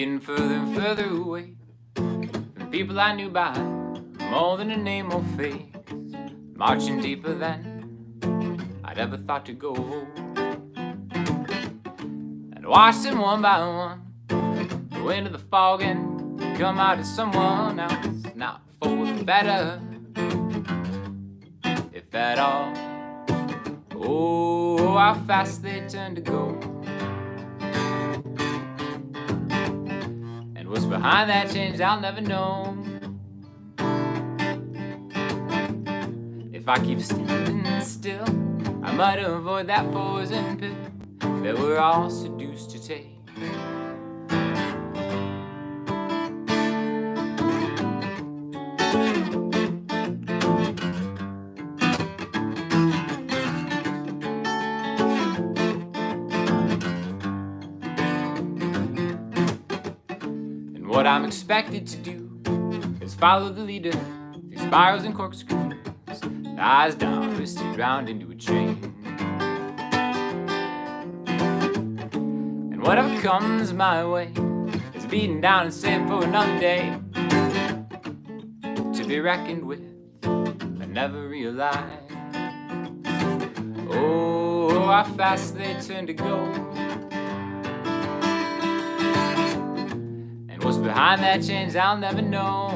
getting further and further away from the people I knew by more than a name or face, marching deeper than I'd ever thought to go, and watch them one by one go into the fog and come out as someone else, not for the better, if at all. Oh, how fast they turn to go. And what's behind that change I'll never know. If I keep standing still, I might avoid that poison pill that we're all seduced to take. What I'm expected to do is follow the leader through spirals and corkscrews, eyes down, twisted round into a chain. And whatever comes my way is beaten down and saved for another day, to be reckoned with but never realized. Oh, how fast they turn to go. What's behind that change I'll never know.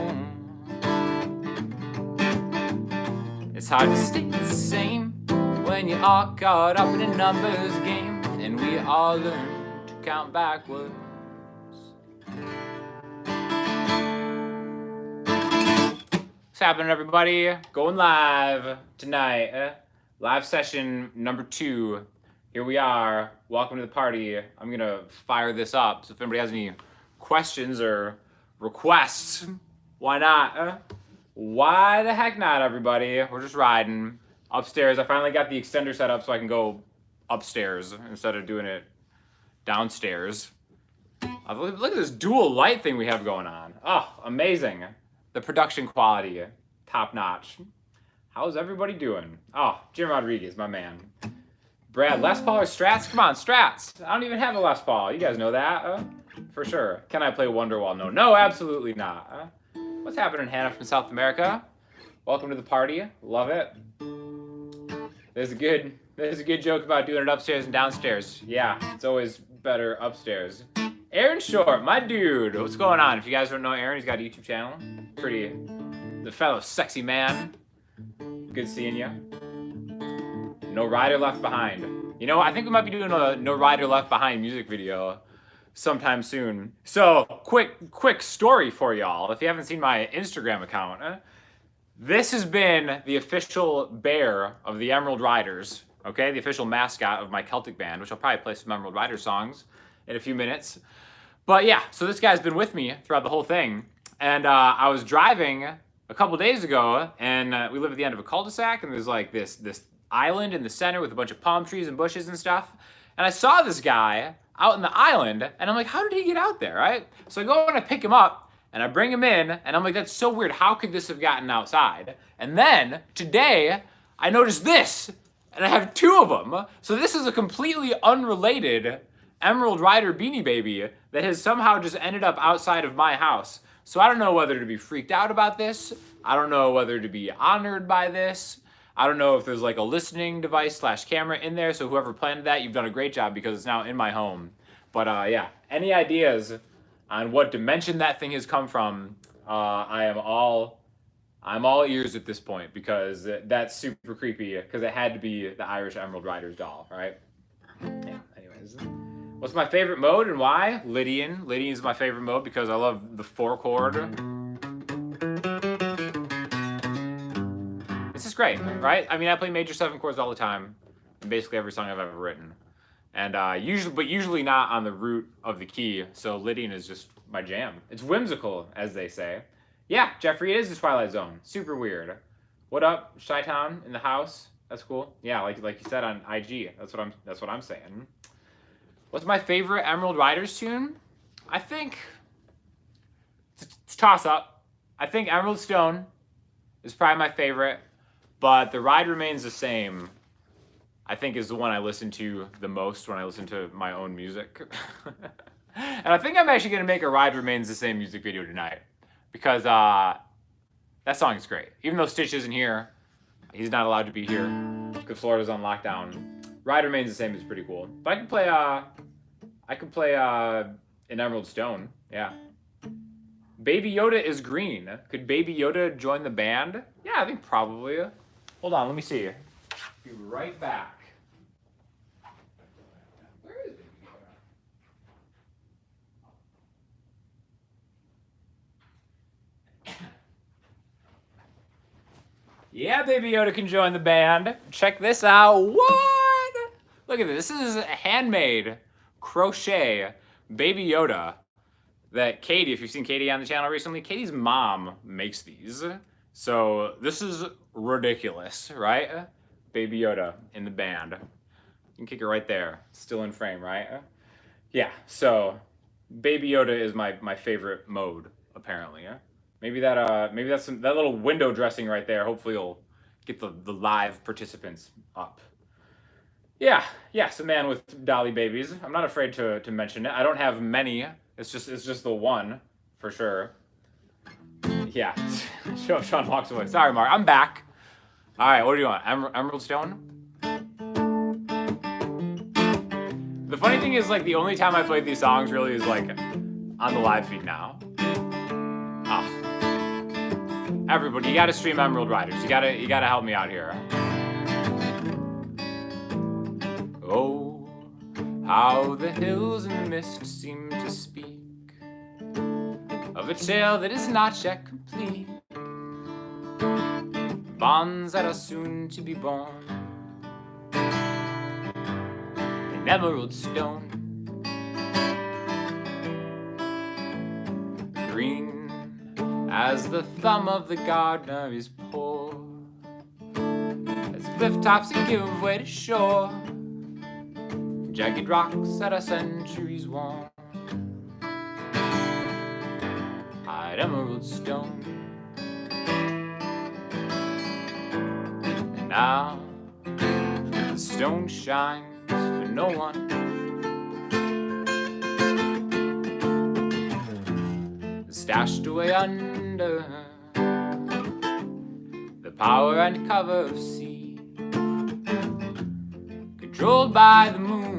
It's hard to stay the same when you're all caught up in a numbers game, and we all learn to count backwards. What's happening, everybody? Going live tonight. Live session number 2. Here we are. Welcome to the party. I'm gonna fire this up, so if anybody has any questions or requests, why not? Why the heck not, everybody? We're just riding upstairs. I finally got the extender set up so I can go upstairs instead of doing it downstairs. Look at this dual light thing we have going on. Oh, amazing. The production quality, top notch. How's everybody doing? Oh, Jim Rodriguez, my man. Brad, Les Paul or Strats? Come on, Strats. I don't even have a Les Paul. You guys know that. For sure. Can I play Wonderwall? No. No, absolutely not. What's happening, Hannah from South America? Welcome to the party. Love it. There's a good joke about doing it upstairs and downstairs. Yeah, it's always better upstairs. Aaron Short, my dude. What's going on? If you guys don't know Aaron, he's got a YouTube channel. The fellow sexy man. Good seeing you. No Rider Left Behind. You know, I think we might be doing a No Rider Left Behind music video sometime soon. So, quick story for y'all. If you haven't seen my Instagram account, this has been the official bear of the Emeryld Ryders, okay? The official mascot of my Celtic band, which I'll probably play some Emeryld Ryders songs in a few minutes. But yeah, so this guy's been with me throughout the whole thing. And I was driving a couple days ago, and we live at the end of a cul-de-sac, and there's like this island in the center with a bunch of palm trees and bushes and stuff. And I saw this guy out in the island, and I'm like, how did he get out there, right? So I go and I pick him up, and I bring him in, and I'm like, that's so weird. How could this have gotten outside? And then today, I noticed this, and I have 2 of them. So this is a completely unrelated Emeryld Ryder Beanie Baby that has somehow just ended up outside of my house. So I don't know whether to be freaked out about this. I don't know whether to be honored by this. I don't know if there's like a listening device / camera in there, so whoever planned that, you've done a great job because it's now in my home. But yeah, any ideas on what dimension that thing has come from, I'm all ears at this point, because that's super creepy, because it had to be the Irish Emeryld Ryders doll, right? Yeah, anyways. What's my favorite mode and why? Lydian. Lydian is my favorite mode because I love the 4-chord. This is great, right? I mean, I play major 7 chords all the time in basically every song I've ever written. And usually not on the root of the key, so Lydian is just my jam. It's whimsical, as they say. Yeah, Jeffrey, it is the Twilight Zone. Super weird. What up, Chi-Town in the house? That's cool. Yeah, like you said on IG. That's what I'm saying. What's my favorite Emeryld Ryders tune? I think it's toss up. I think Emerald Stone is probably my favorite, but The Ride Remains the Same, I think, is the one I listen to the most when I listen to my own music. And I think I'm actually going to make a Ride Remains the Same music video tonight. Because that song is great. Even though Stitch isn't here, he's not allowed to be here because Florida's on lockdown. Ride Remains the Same is pretty cool. But I could play an Emeryld Stone. Yeah. Baby Yoda is green. Could Baby Yoda join the band? Yeah, I think probably. Hold on, let me see. Be right back. Where is Baby Yoda? Yeah, Baby Yoda can join the band. Check this out. What? Look at this. This is handmade crochet Baby Yoda that Katie, if you've seen Katie on the channel recently, Katie's mom makes these. So this is ridiculous, right? Baby Yoda in the band. You can kick it right there. Still in frame, right? Yeah, so Baby Yoda is my favorite mode, apparently. Maybe that's that little window dressing right there. Hopefully you'll get the live participants up. Yeah, yes, a man with dolly babies. I'm not afraid to mention it. I don't have many. It's just the one, for sure. Yeah, Sean walks away. Sorry, Mark, I'm back. All right, what do you want? Emeryld Stone? The funny thing is, like, the only time I played these songs really is, like, on the live feed now. Ah. Everybody, you gotta stream Emeryld Ryders. You gotta help me out here. Oh, how the hills in the mist seem to speak of a tale that is not yet complete. Bonds that are soon to be born in Emeryld Stone. Green as the thumb of the gardener is poor, as cliff tops that give way to shore, jagged rocks that are centuries worn. Hide Emeryld Stone. And now the stone shines for no one. Stashed away under the power and cover of sea, controlled by the moon.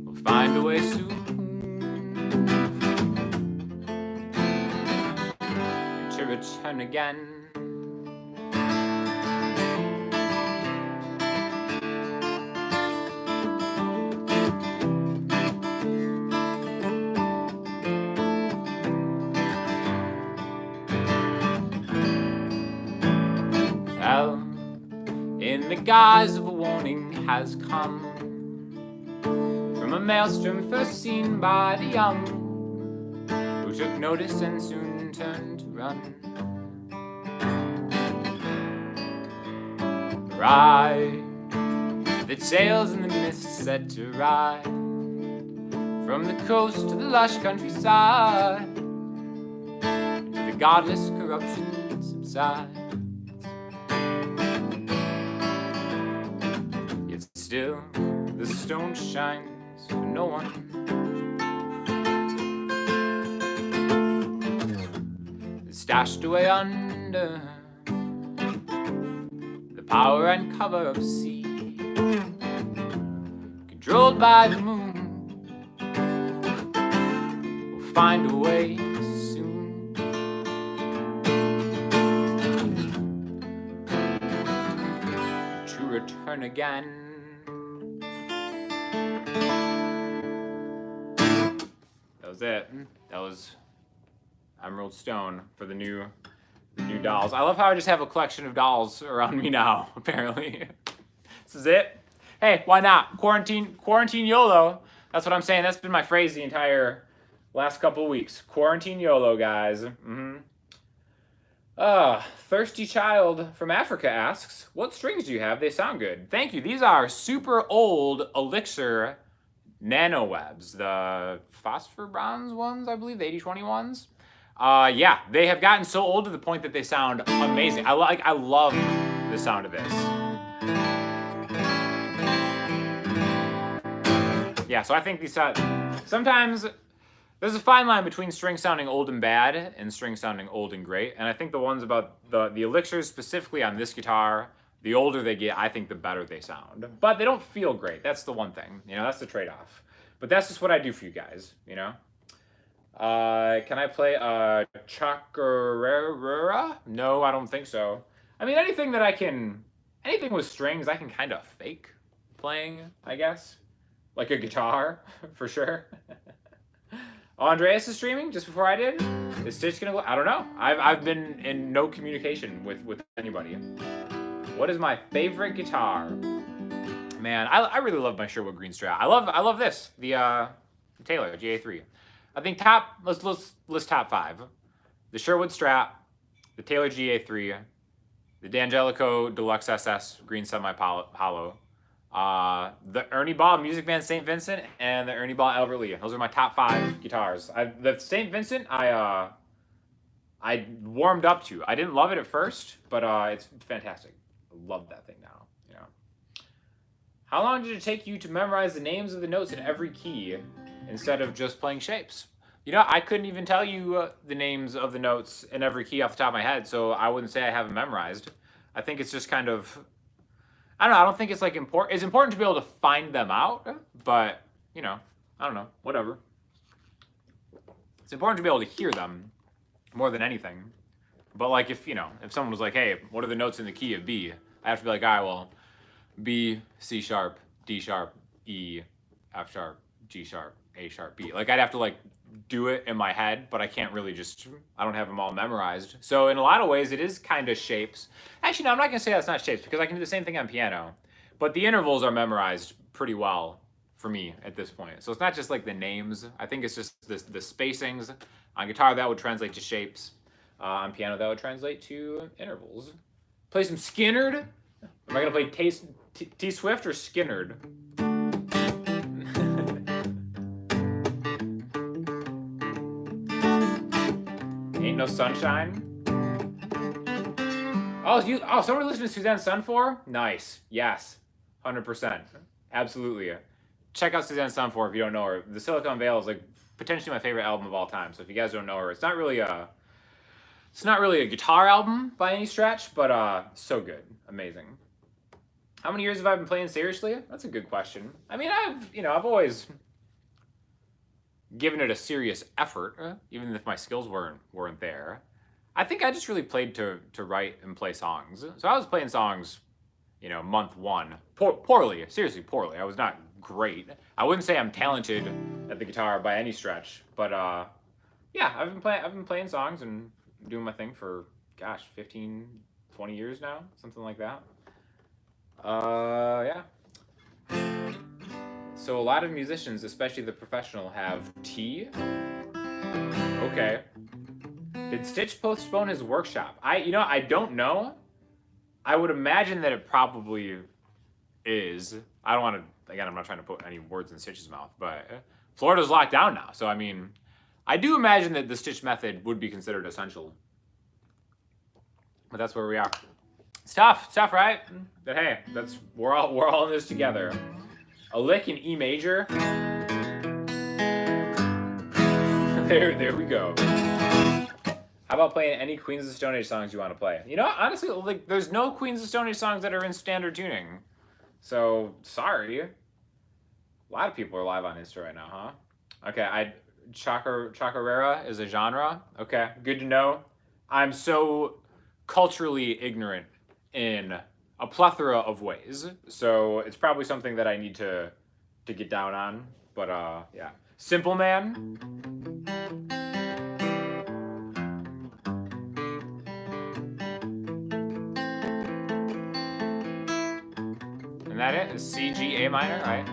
We'll find a way soon to return again. In the guise of a warning has come from a maelstrom first seen by the young, who took notice and soon turned to run. Ride the sails in the mist set to ride from the coast to the lush countryside, to the godless corruption subside. Still, the stone shines for no one. Stashed away under the power and cover of sea, controlled by the moon. We'll find a way soon to return again. That was it. That was Emeryld Stone for the new dolls. I love how I just have a collection of dolls around me now, apparently. This is it. Hey, why not? Quarantine YOLO. That's what I'm saying. That's been my phrase the entire last couple of weeks. Quarantine YOLO, guys. Thirsty Child from Africa asks, what strings do you have? They sound good. Thank you. These are super old Elixir nano webs, the phosphor bronze ones, I believe, the 8020 ones. Yeah, they have gotten so old to the point that they sound amazing. I love the sound of this. yeah, so I think these sometimes there's a fine line between strings sounding old and bad and strings sounding old and great. And I think the ones about the elixirs specifically on this guitar, the older they get, I think the better they sound. But they don't feel great. That's the one thing. You know, that's the trade-off. But that's just what I do for you guys, you know? Can I play a chacarera? No, I don't think so. I mean, anything with strings, I can kind of fake playing, I guess. Like a guitar, for sure. Oh, Andreas is streaming just before I did. Is Stitch gonna go? I don't know. I've been in no communication with anybody. What is my favorite guitar? Man, I really love my Sherwood Green Strat. I love this, the Taylor GA3. I think let's list top 5. The Sherwood Strat, the Taylor GA3, the D'Angelico Deluxe SS Green Semi Hollow, the Ernie Ball Music Man St. Vincent, and the Ernie Ball Albert Lee. Those are my top 5 guitars. The St. Vincent, I warmed up to. I didn't love it at first, but it's fantastic. I love that thing now. You know. How long did it take you to memorize the names of the notes in every key instead of just playing shapes? You know, I couldn't even tell you the names of the notes in every key off the top of my head, so I wouldn't say I have them memorized. I think it's just kind of, I don't know, I don't think it's like important. It's important to be able to find them out, but, you know, I don't know, whatever. It's important to be able to hear them more than anything. But like if someone was like, hey, what are the notes in the key of B? I have to be like, all right, well, B, C sharp, D sharp, E, F sharp, G sharp, A sharp, B. Like I'd have to like do it in my head, but I can't really I don't have them all memorized. So in a lot of ways, it is kind of shapes. Actually, no, I'm not gonna say that's not shapes because I can do the same thing on piano, but the intervals are memorized pretty well for me at this point. So it's not just like the names. I think it's just the spacings. On guitar, that would translate to shapes. On piano, that would translate to intervals. Play some Skinnerd. Am I gonna play T Swift or Skinnerd? Ain't No Sunshine. Oh, someone listening to Suzanne Sunfor? Nice. Yes. 100%. Absolutely. Check out Suzanne Sunfor if you don't know her. The Silicon Vale is like potentially my favorite album of all time. So if you guys don't know her, it's not really a guitar album by any stretch, but so good. Amazing. How many years have I been playing seriously? That's a good question. I mean, I've always given it a serious effort, even if my skills weren't there. I think I just really played to write and play songs. So I was playing songs, month 1, poorly, seriously poorly. I was not great. I wouldn't say I'm talented at the guitar by any stretch, but yeah, I've been playing songs and doing my thing for 15, 20 years now, something like that. Yeah. So a lot of musicians, especially the professional, have T. Okay. Did Stitch postpone his workshop? I don't know. I would imagine that it probably is. I don't want to, again, I'm not trying to put any words in Stitch's mouth, but Florida's locked down now. So, I mean, I do imagine that the Stitch method would be considered essential. But that's where we are. It's tough, right? But hey, we're all in this together. A lick in E major. There we go. How about playing any Queens of the Stone Age songs you want to play? Honestly, like there's no Queens of the Stone Age songs that are in standard tuning. So sorry. A lot of people are live on Insta right now, huh? Okay, Chacarera is a genre. Okay, good to know. I'm so culturally ignorant in a plethora of ways, so it's probably something that I need to get down on. But yeah, Simple Man. And that it is C, G, A minor, right?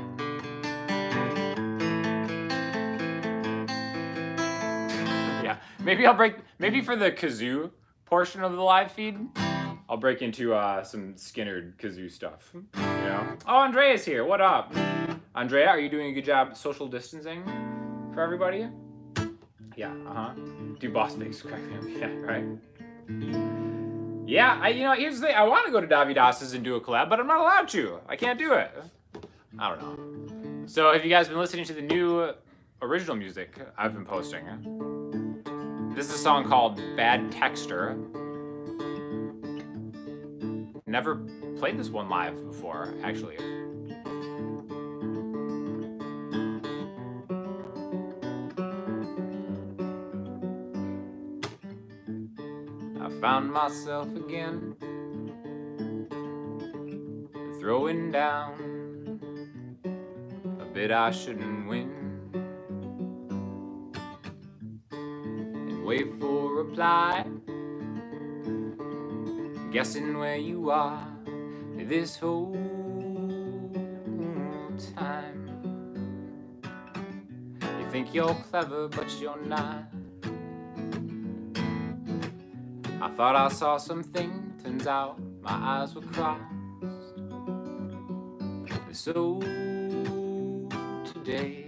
Yeah, maybe for the kazoo portion of the live feed, I'll break into some Skinnerd kazoo stuff, Oh, Andrea's here. What up? Andrea, are you doing a good job social distancing for everybody? Yeah, Do boss makes crack. Yeah, right? Yeah, here's the thing. I want to go to Davidas's and do a collab, but I'm not allowed to. I can't do it. I don't know. So have you guys been listening to the new original music I've been posting? This is a song called Bad Texture. Never played this one live before, actually. I found myself again throwing down a bid I shouldn't win, and wait for a reply, guessing where you are this whole time. You think you're clever, but you're not. I thought I saw something, turns out my eyes were crossed. So today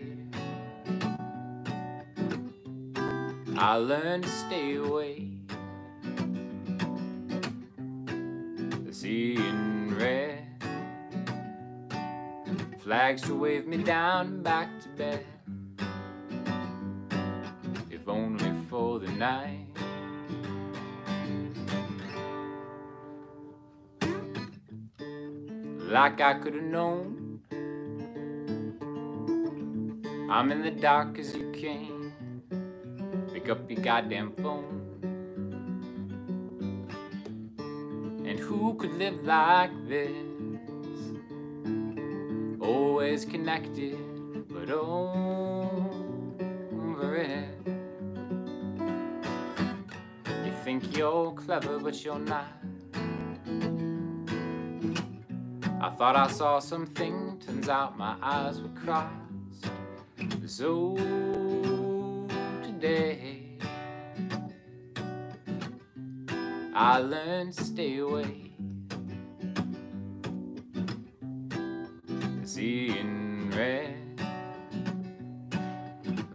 I learned to stay away, seeing red flags to wave me down and back to bed, if only for the night. Like I could have known I'm in the dark as you came. Pick up your goddamn phone. And who could live like this? Always connected, but over it. You think you're clever, but you're not. I thought I saw something, turns out my eyes were crossed. So today I learned to stay away, seeing red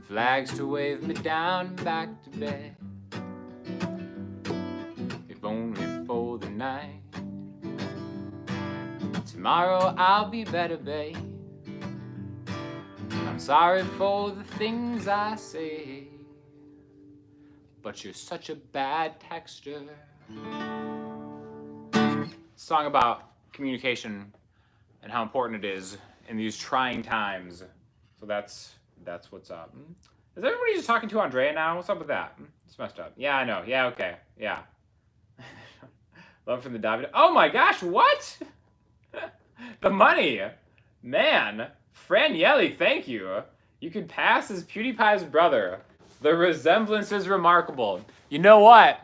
flags to wave me down and back to bed, if only for the night. Tomorrow I'll be better, babe. I'm sorry for the things I say, but you're such a bad texture. Song about communication and how important it is in these trying times. So that's what's up. Is everybody just talking to Andrea now? What's up with that? It's messed up. Yeah, I know. Yeah, okay. Yeah. Love from the David. Oh my gosh, what? The money. Man. Fran Yelly, thank you. You could pass as PewDiePie's brother. The resemblance is remarkable. You know what?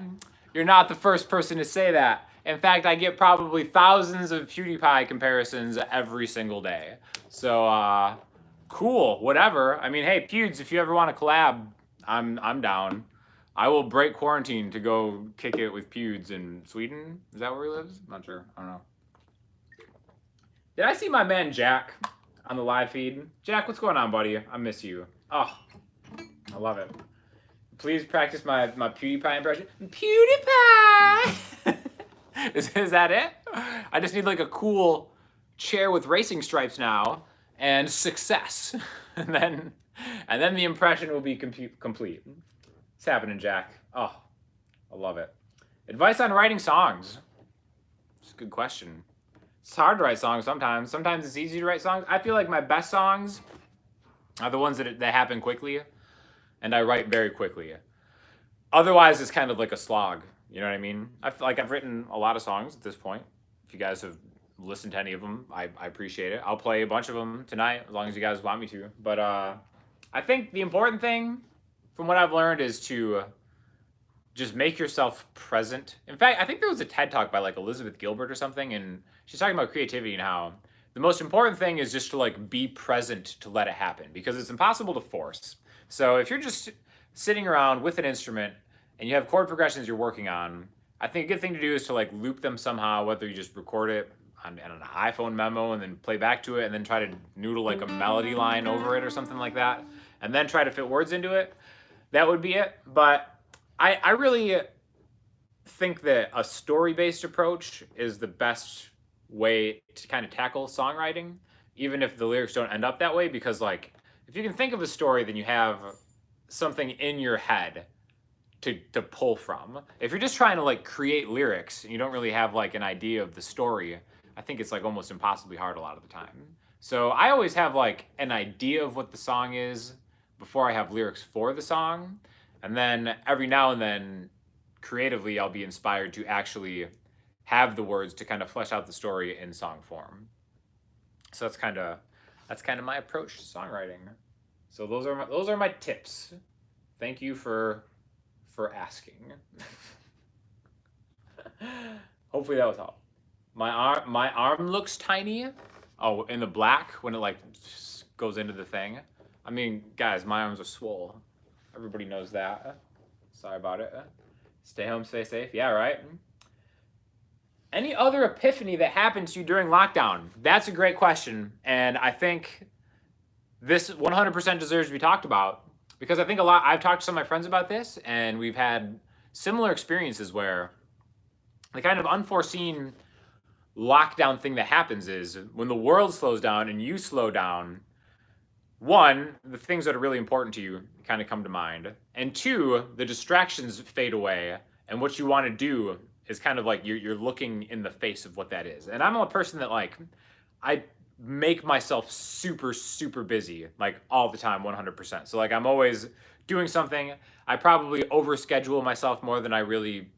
You're not the first person to say that. In fact, I get probably thousands of PewDiePie comparisons every single day. So, cool, whatever. I mean, hey, Pewds, if you ever want to collab, I'm down. I will break quarantine to go kick it with Pewds in Sweden. Is that where he lives? I'm not sure. I don't know. Did I see my man Jack on the live feed? Jack, what's going on, buddy? I miss you. Oh, I love it. Please practice my PewDiePie impression. PewDiePie! Is that it? I just need like a cool chair with racing stripes now and success. and then the impression will be complete. It's happening, Jack. Oh, I love it. Advice on writing songs. It's a good question. It's hard to write songs sometimes. Sometimes it's easy to write songs. I feel like my best songs are the ones that happen quickly, and I write very quickly. Otherwise, it's kind of like a slog. You know what I mean? I feel like I've written a lot of songs at this point. If you guys have listened to any of them, I appreciate it. I'll play a bunch of them tonight, as long as you guys want me to. But I think the important thing, from what I've learned, is to just make yourself present. In fact, I think there was a TED Talk by like Elizabeth Gilbert or something, and she's talking about creativity and how the most important thing is just to like be present to let it happen, because it's impossible to force. So if you're just sitting around with an instrument and you have chord progressions you're working on, I think a good thing to do is to like loop them somehow, whether you just record it on an iPhone memo and then play back to it and then try to noodle like a melody line over it or something like that, and then try to fit words into it. That would be it. But I really think that a story-based approach is the best way to kind of tackle songwriting, even if the lyrics don't end up that way, because like if you can think of a story, then you have something in your head to pull from. If you're just trying to like create lyrics and you don't really have like an idea of the story, I think it's like almost impossibly hard a lot of the time. So I always have like an idea of what the song is before I have lyrics for the song. And then every now and then creatively I'll be inspired to actually have the words to kind of flesh out the story in song form. So that's kind of my approach to songwriting. So those are my tips. Thank you for asking. Hopefully that was helpful. My arm looks tiny. Oh, in the black when it like goes into the thing. I mean, guys, my arms are swole. Everybody knows that. Sorry about it. Stay home, stay safe. Yeah, right. Any other epiphany that happened to you during lockdown? That's a great question, and I think this 100% deserves to be talked about. Because I think I've talked to some of my friends about this, and we've had similar experiences where the kind of unforeseen lockdown thing that happens is when the world slows down and you slow down, one, the things that are really important to you kind of come to mind. And two, the distractions fade away, and what you want to do is kind of like you're looking in the face of what that is. And I'm a person that like, I make myself super, super busy, like all the time, 100%. So like I'm always doing something. I probably overschedule myself more than I really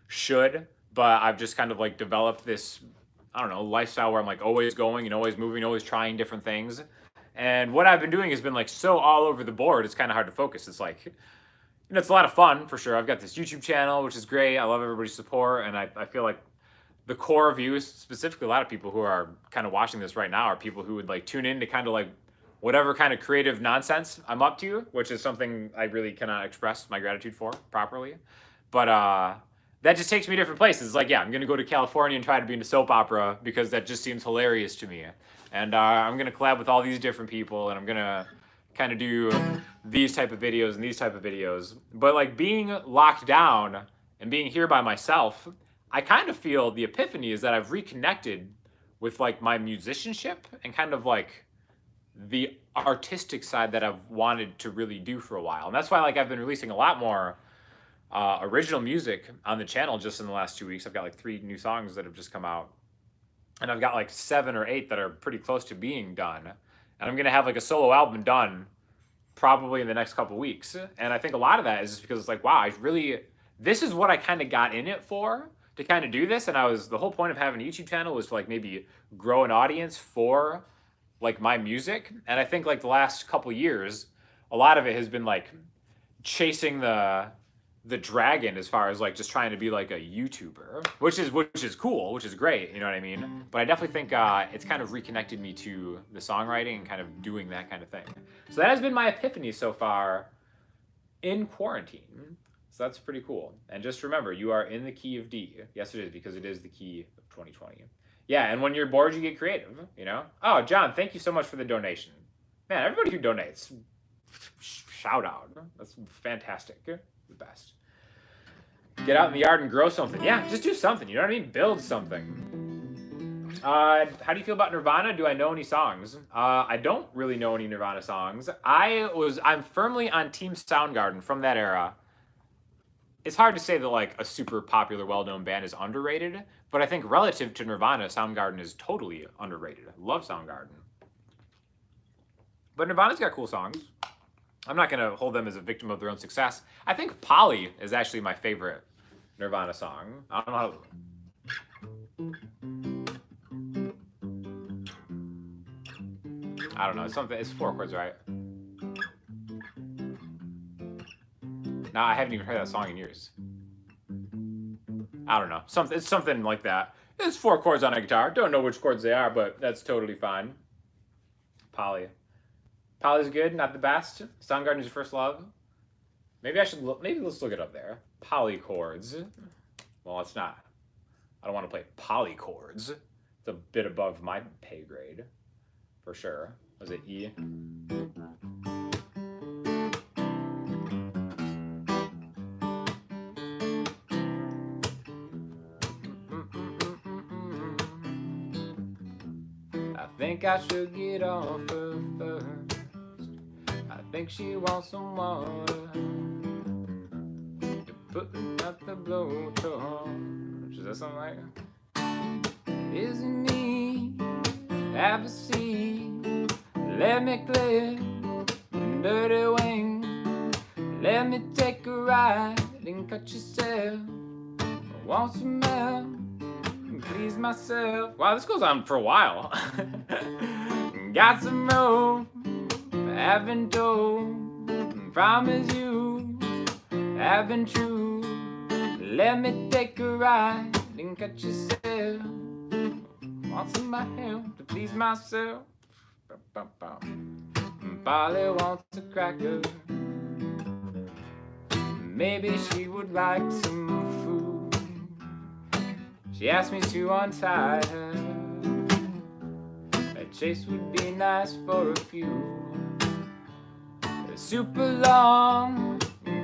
should, but I've just kind of like developed this, I don't know, lifestyle where I'm like always going and always moving, always trying different things. And what I've been doing has been like so all over the board, it's kind of hard to focus. It's like, you know, it's a lot of fun for sure. I've got this YouTube channel, which is great. I love everybody's support, and I feel like the core views, specifically a lot of people who are kind of watching this right now, are people who would like tune in to kind of like whatever kind of creative nonsense I'm up to, which is something I really cannot express my gratitude for properly. But that just takes me different places. Like, yeah, I'm gonna go to California and try to be in a soap opera because that just seems hilarious to me. And I'm gonna collab with all these different people, and I'm gonna kind of do these type of videos and these type of videos. But like being locked down and being here by myself, I kind of feel the epiphany is that I've reconnected with like my musicianship and kind of like the artistic side that I've wanted to really do for a while. And that's why like I've been releasing a lot more original music on the channel just in the last 2 weeks. I've got like 3 new songs that have just come out. And I've got like 7 or 8 that are pretty close to being done. And I'm gonna have like a solo album done probably in the next couple weeks. And I think a lot of that is just because it's like, wow, this is what I kind of got in it for, to kind of do this. And the whole point of having a YouTube channel was to like maybe grow an audience for like my music. And I think like the last couple years, a lot of it has been like chasing the dragon as far as like just trying to be like a YouTuber, which is cool, which is great, you know what I mean? But I definitely think it's kind of reconnected me to the songwriting and kind of doing that kind of thing. So that has been my epiphany so far in quarantine. So that's pretty cool. And just remember, you are in the key of D. Yes, it is, because it is the key of 2020. Yeah, and when you're bored, you get creative, you know? Oh, John, thank you so much for the donation. Man, everybody who donates, shout out. That's fantastic. The best. Get out in the yard and grow something. Yeah, just do something, you know what I mean? Build something. How do you feel about Nirvana? Do I know any songs? I don't really know any Nirvana songs. I'm firmly on Team Soundgarden from that era. It's hard to say that like a super popular, well-known band is underrated, but I think relative to Nirvana, Soundgarden is totally underrated. I love Soundgarden. But Nirvana's got cool songs. I'm not gonna hold them as a victim of their own success. I think Polly is actually my favorite Nirvana song. I don't know how. I don't know. It's 4 chords, right? No, I haven't even heard that song in years. I don't know. It's something like that. It's 4 chords on a guitar. Don't know which chords they are, but that's totally fine. Polly's good, not the best. Soundgarden's your first love. Maybe let's look it up there. Poly chords. Well, it's not. I don't want to play poly chords. It's a bit above my pay grade, for sure. Was it E? think I should get off her first. I think she wants some water to put out the blowtorch. Is that something like that? Isn't me, have a seat, let me clip dirty wing, let me take a ride and cut yourself. I want some milk and please myself. Wow, this goes on for a while. Got some rope, I've been told, promise you, I've been true. Let me take a ride and cut yourself. Want some my help to please myself. Polly wants a cracker. Maybe she would like some food. She asked me to untie her. A chase would be nice for a few. A super long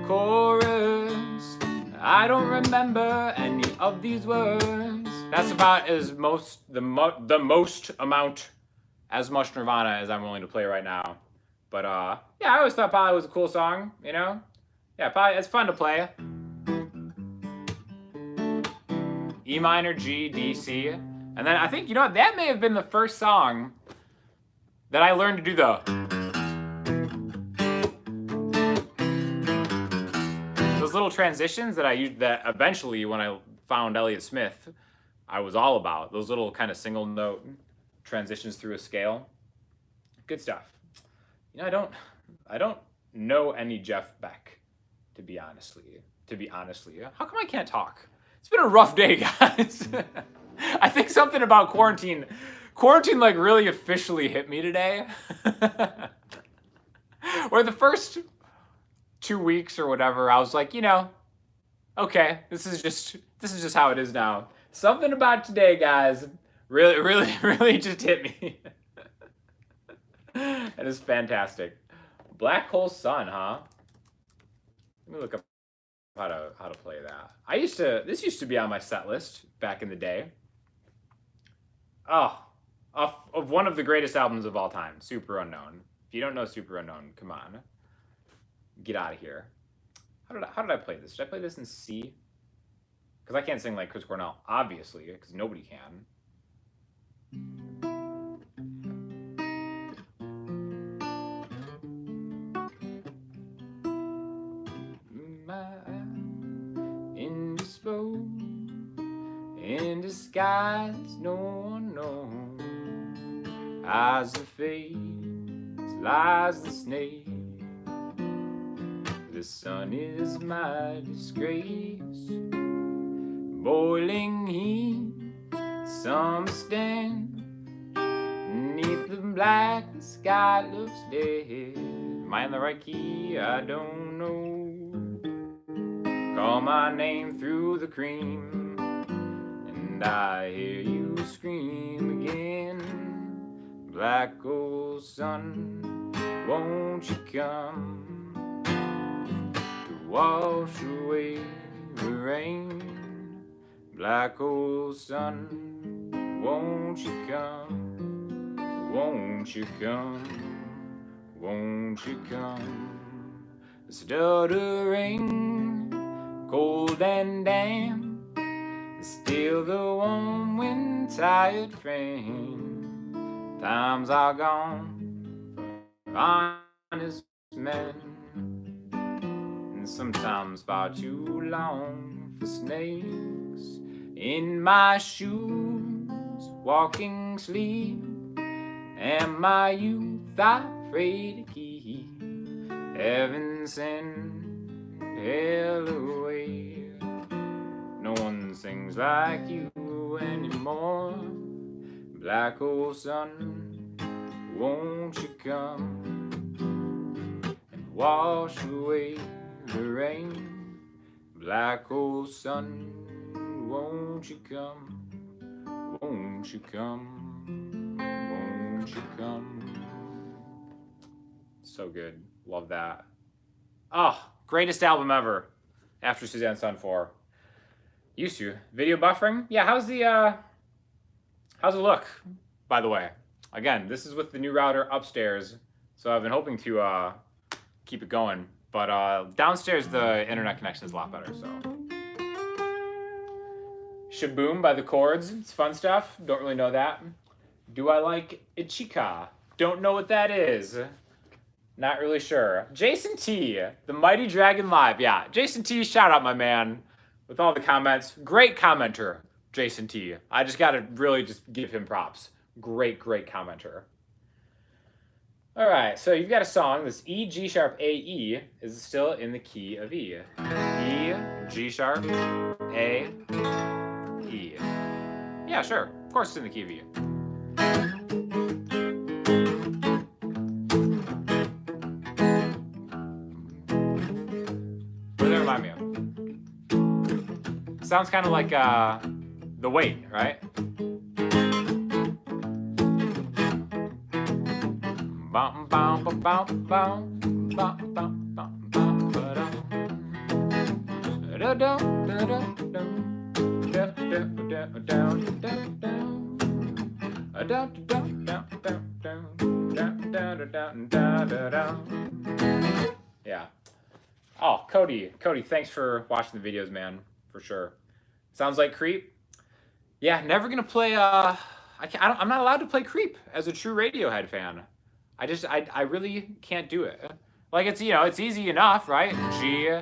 chorus. I don't remember any of these words. That's about as the most amount as much Nirvana as I'm willing to play right now. But yeah, I always thought Polly was a cool song, you know? Yeah, Polly, it's fun to play. E minor, G, D, C. And then I think, you know what, that may have been the first song that I learned to do those little transitions that I used, that eventually when I found Elliott Smith, I was all about. Those little kind of single note transitions through a scale. Good stuff. You know, I don't know any Jeff Beck, to be honestly. How come I can't talk? It's been a rough day, guys. I think something about quarantine like really officially hit me today. Or the first 2 weeks or whatever, I was like, you know, okay, this is just how it is now. Something about today, guys, really just hit me. That is fantastic. Black Hole Sun, huh? Let me look up how to play that. This used to be on my set list back in the day. Oh, of one of the greatest albums of all time, Super Unknown. If you don't know Super Unknown, come on. Get out of here. How did I play this? Did I play this in C? Because I can't sing like Chris Cornell, obviously, because nobody can. In disguise, no one knows. Eyes of fate, lies the snake. The sun is my disgrace. Boiling heat, some stand beneath the black, the sky looks dead. Am I in the right key? I don't know. Call my name through the cream, and I hear you scream again. Black old sun, won't you come to wash away the rain? Black old sun, won't you come? Won't you come? Won't you come? Stuttering, cold and damp, still the warm wind tired frame. Times are gone for honest men, and sometimes far too long for snakes. In my shoes, walking sleep, and my youth afraid to keep. Heaven send hell away. No one sings like you anymore. Black old sun, won't you come and wash away the rain? Black old sun, won't you come? Won't you come? Won't you come? So good. Love that. Oh, greatest album ever. After Suzanne Son 4. Used to. Video buffering? Yeah, how's it look, by the way? Again, this is with the new router upstairs, so I've been hoping to keep it going. But downstairs, the internet connection is a lot better, so. Shaboom by the Chords. It's fun stuff. Don't really know that. Do I like Ichika? Don't know what that is. Not really sure. Jason T, the Mighty Dragon Live. Yeah, Jason T, shout out my man with all the comments. Great commenter, Jason T. I just gotta really just give him props. Great commenter. All right, so you've got a song. This E, G sharp, A, E is still in the key of E. E, G sharp, A, E. Yeah, sure. Of course it's in the key of E. What does that remind me of? Sounds kind of like The Wait, right? Yeah. Oh, Cody, thanks for watching the videos, man, for sure. Sounds like Creep. Yeah, never gonna play. I'm not allowed to play Creep as a true Radiohead fan. I really can't do it. Like it's easy enough, right? G,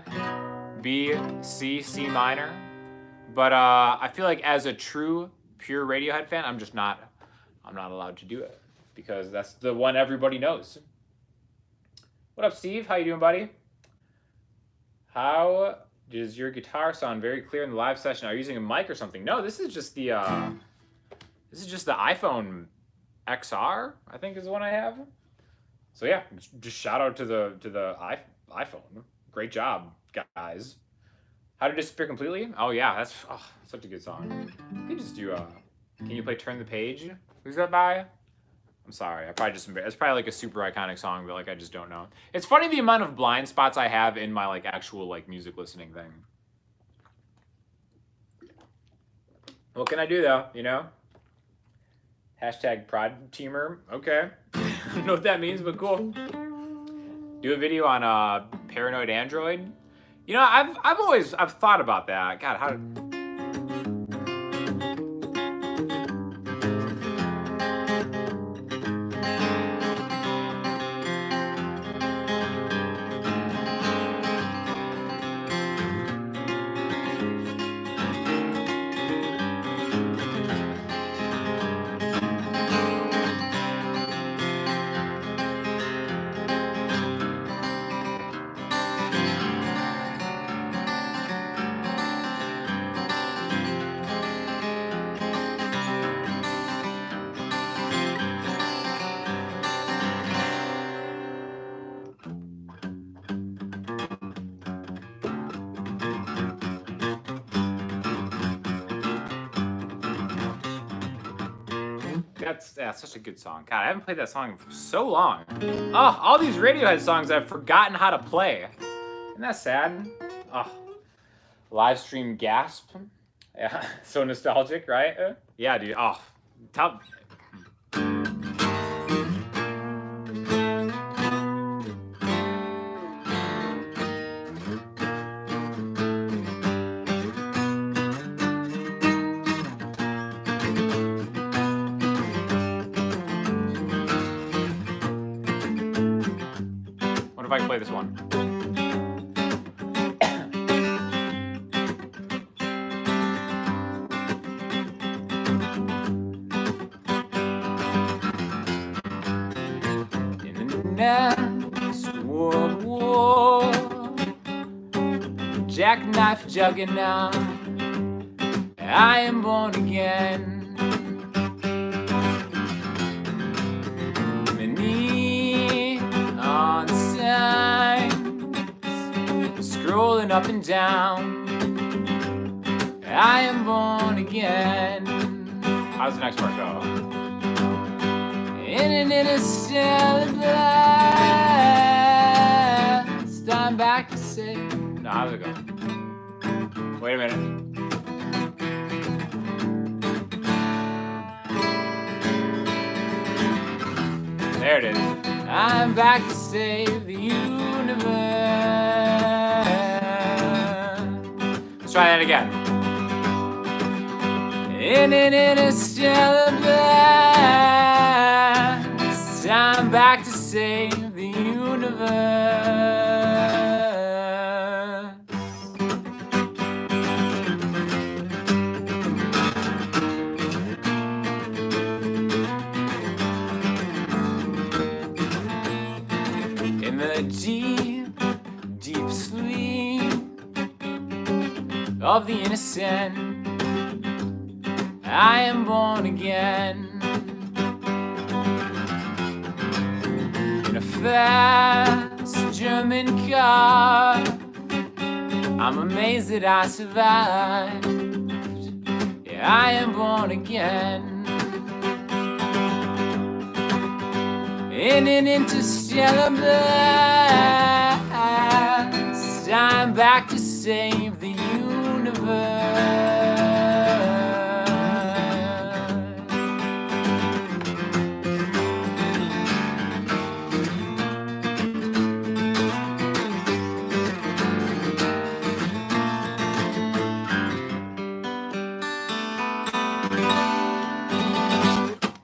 B, C, C minor. But I feel like as a true pure Radiohead fan, I'm not allowed to do it because that's the one everybody knows. What up, Steve? How you doing, buddy? How does your guitar sound very clear in the live session? Are you using a mic or something? No, this is just the iPhone XR, I think is the one I have. So yeah, just shout out to the iPhone. Great job, guys. How to Disappear Completely? Oh yeah, that's such a good song. You could just do can you play Turn the Page? Who's that by? I'm sorry, I probably just embarrassed. It's probably like a super iconic song, but like I just don't know. It's funny the amount of blind spots I have in my like actual like music listening thing. What can I do though, you know? Hashtag Pride Teamer. Okay. I don't know what that means, but cool. Do a video on Paranoid Android. You know, I've thought about that. God, how That's such a good song. God, I haven't played that song for so long. Oh, all these Radiohead songs I've forgotten how to play. Isn't that sad? Oh, live stream gasp. Yeah, so nostalgic, right? Yeah, dude. Oh, top. If I can play this one. In the next World War, jackknife juggernaut, I am born again. Scrolling up and down, I am born again. How does the next part go? In an interstellar blast, I'm back to say. No, how does it go? Wait a minute. There it is. I'm back to save the universe. Let's try that again. In an interstellar blast, I'm back to save the universe. In the deep, deep sleep of the innocent, I am born again. In a fast German car, I'm amazed that I survived. Yeah, I am born again. In an interstellar blast, I'm back to save the universe.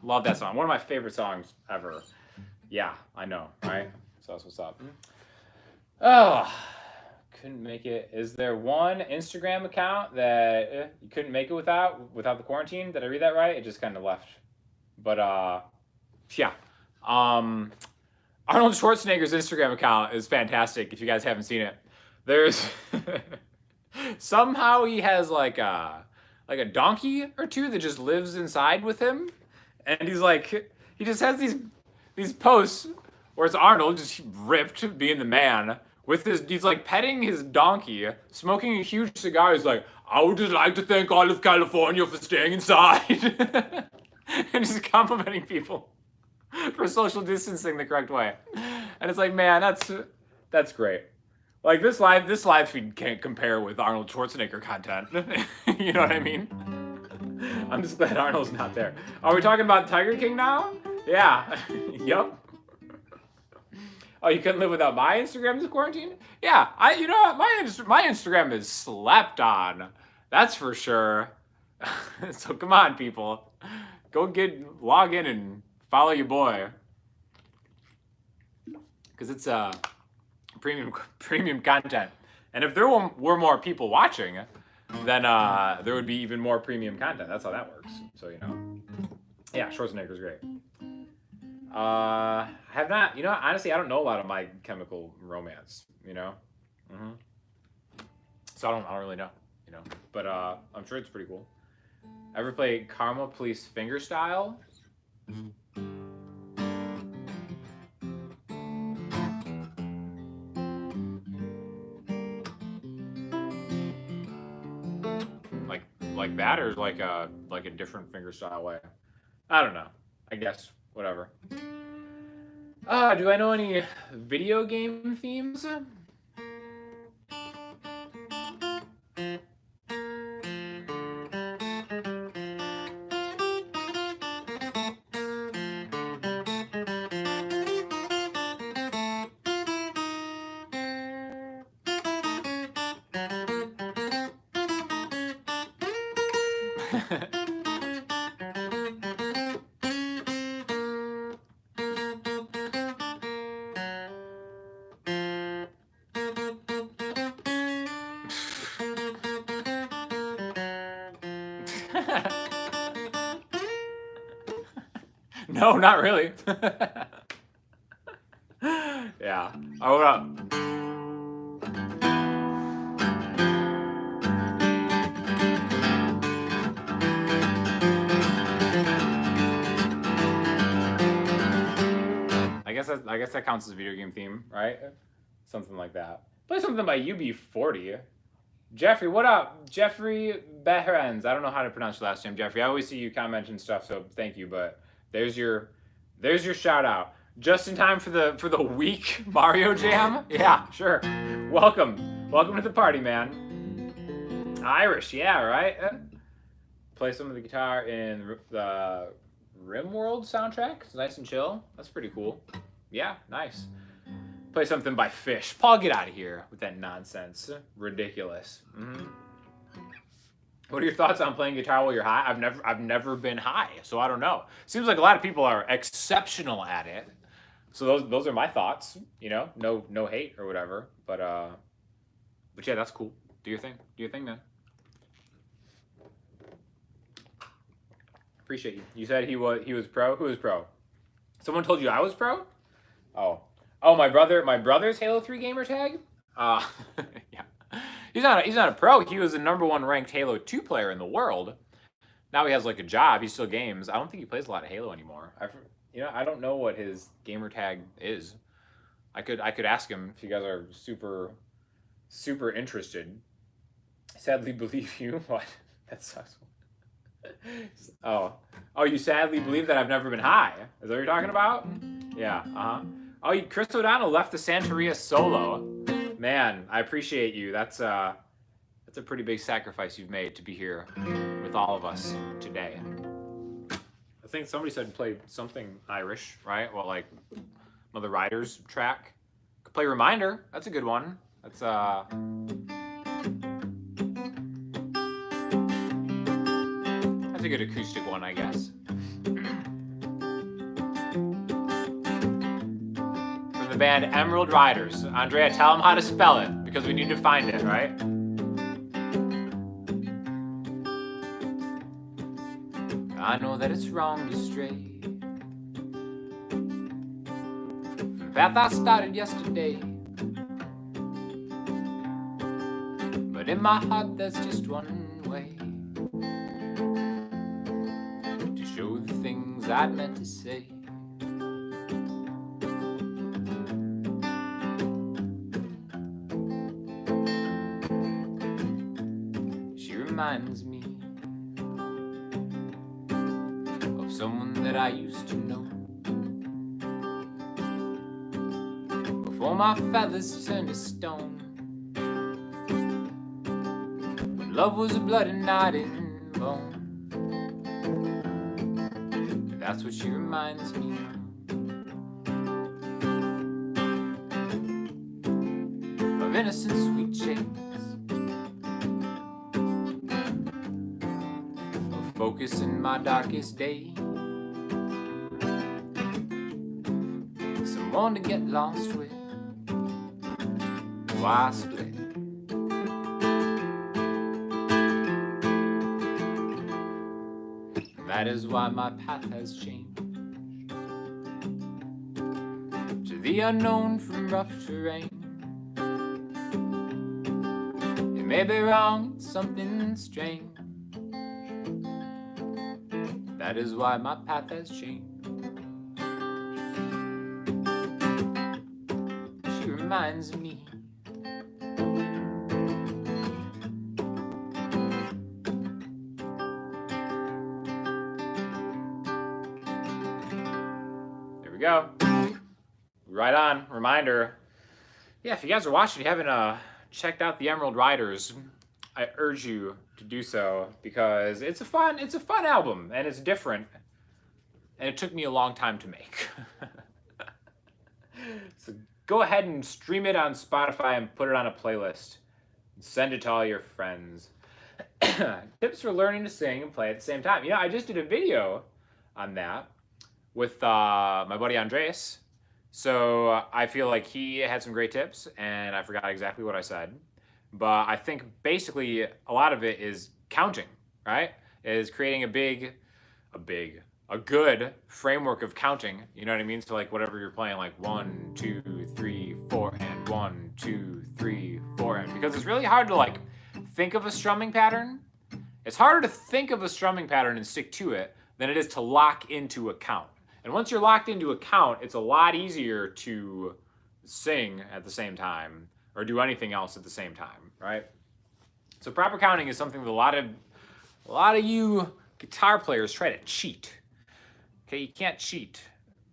Love that song. One of my favorite songs ever. Yeah, I know, right? So that's what's up. Oh, couldn't make it. Is there one Instagram account that you couldn't make it without the quarantine? Did I read that right? It just kind of left. But yeah. Arnold Schwarzenegger's Instagram account is fantastic if you guys haven't seen it. There's somehow he has like a donkey or two that just lives inside with him. And he's like, he just has these posts where it's Arnold just ripped, being the man, with he's like petting his donkey, smoking a huge cigar. He's like, I would just like to thank all of California for staying inside. And just complimenting people for social distancing the correct way. And it's like, man, that's great. Like this live feed can't compare with Arnold Schwarzenegger content. You know what I mean? I'm just glad Arnold's not there. Are we talking about Tiger King now? Yeah. Yup. Oh, you couldn't live without my Instagram this quarantine? Yeah. You know what? My Instagram is slept on. That's for sure. So come on, people. Go log in and follow your boy. Because it's premium content. And if there were more people watching, then there would be even more premium content. That's how that works. So, you know. Yeah, Schwarzenegger's great. I have not, you know, honestly, I don't know a lot of My Chemical Romance, you know? Mm-hmm. So I don't really know, you know? But I'm sure it's pretty cool. Ever play Karma Police Fingerstyle? Like that, or like a different fingerstyle way? I don't know. I guess whatever. Do I know any video game themes? No, not really. Yeah. Oh, what up? I guess that counts as a video game theme, right? Something like that. Play something by UB40. Jeffrey, what up? Jeffrey Behrens. I don't know how to pronounce your last name, Jeffrey. I always see you comment and stuff, so thank you. But there's your shout out. Just in time for the week Mario Jam. Yeah, sure. Welcome to the party, man. Irish, yeah, right. Play some of the guitar in the RimWorld soundtrack. It's nice and chill. That's pretty cool. Yeah, nice. Play something by Fish. Paul, get out of here with that nonsense. Ridiculous. What are your thoughts on playing guitar while you're high? I've never been high, so I don't know. Seems like a lot of people are exceptional at it. So those are my thoughts. You know, no hate or whatever. But yeah, that's cool. Do your thing. Do your thing, man. Appreciate you. You said he was pro. Who was pro? Someone told you I was pro? Oh, my brother's Halo 3 gamer tag. Yeah. He's not a pro. He was the #1 ranked Halo 2 player in the world. Now he has like a job. He still games. I don't think he plays a lot of Halo anymore. I don't know what his gamer tag is. I could ask him if you guys are super interested. Sadly believe you. What? That sucks. Oh, you sadly believe that I've never been high. Is that what you're talking about? Yeah. Oh, Chris O'Donnell left the Santeria solo. Man, I appreciate you. That's a pretty big sacrifice you've made to be here with all of us today. I think somebody said play something Irish, right? Well, like another Ryders track. Could play Reminder. That's a good one. That's a good acoustic one, I guess. From the band Emeryld Ryders. Andrea, tell them how to spell it, because we need to find it, right? I know that it's wrong to stray from the path I started yesterday, but in my heart there's just one way to show the things I'd meant to say. She reminds me of someone that I used to know, before my feathers turned to stone, when love was blood and not in bone. That's what she reminds me of innocent sweet chase, of focus in my darkest day, someone to get lost with. Why split? That is why my path has changed to the unknown from rough terrain. It may be wrong, it's something strange. That is why my path has changed. She reminds me go. Right on. Reminder. Yeah, if you guys are watching, you haven't checked out the Emeryld Ryders, I urge you to do so, because it's a fun album and it's different, and it took me a long time to make. So go ahead and stream it on Spotify and put it on a playlist. Send it to all your friends. Tips for learning to sing and play at the same time. I just did a video on that with my buddy Andreas. So I feel like he had some great tips, and I forgot exactly what I said. But I think basically a lot of it is counting, right? Is creating a good framework of counting. You know what I mean? So like whatever you're playing, like 1, 2, 3, 4, and 1, 2, 3, 4, and because it's really hard to like think of a strumming pattern. It's harder to think of a strumming pattern and stick to it than it is to lock into a count. And once you're locked into a count, it's a lot easier to sing at the same time or do anything else at the same time, right? So proper counting is something that a lot of you guitar players try to cheat. Okay, you can't cheat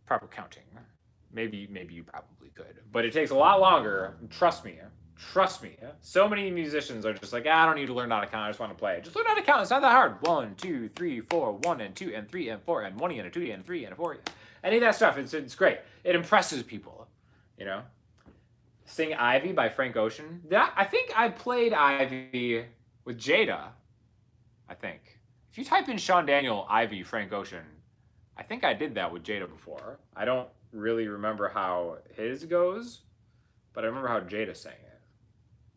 proper counting. Maybe you probably could, but it takes a lot longer. Trust me. Trust me, so many musicians are just like, I don't need to learn how to count, I just want to play. Just learn how to count, it's not that hard. 1, 2, 3, 4, 1 and 2 and 3 and 4 and 1 and a 2 and 3 and a 4. Any of that stuff, it's great. It impresses people, you know? Sing Ivy by Frank Ocean. I think I played Ivy with Jada, I think. If you type in Sean Daniel, Ivy, Frank Ocean, I think I did that with Jada before. I don't really remember how his goes, but I remember how Jada sang it.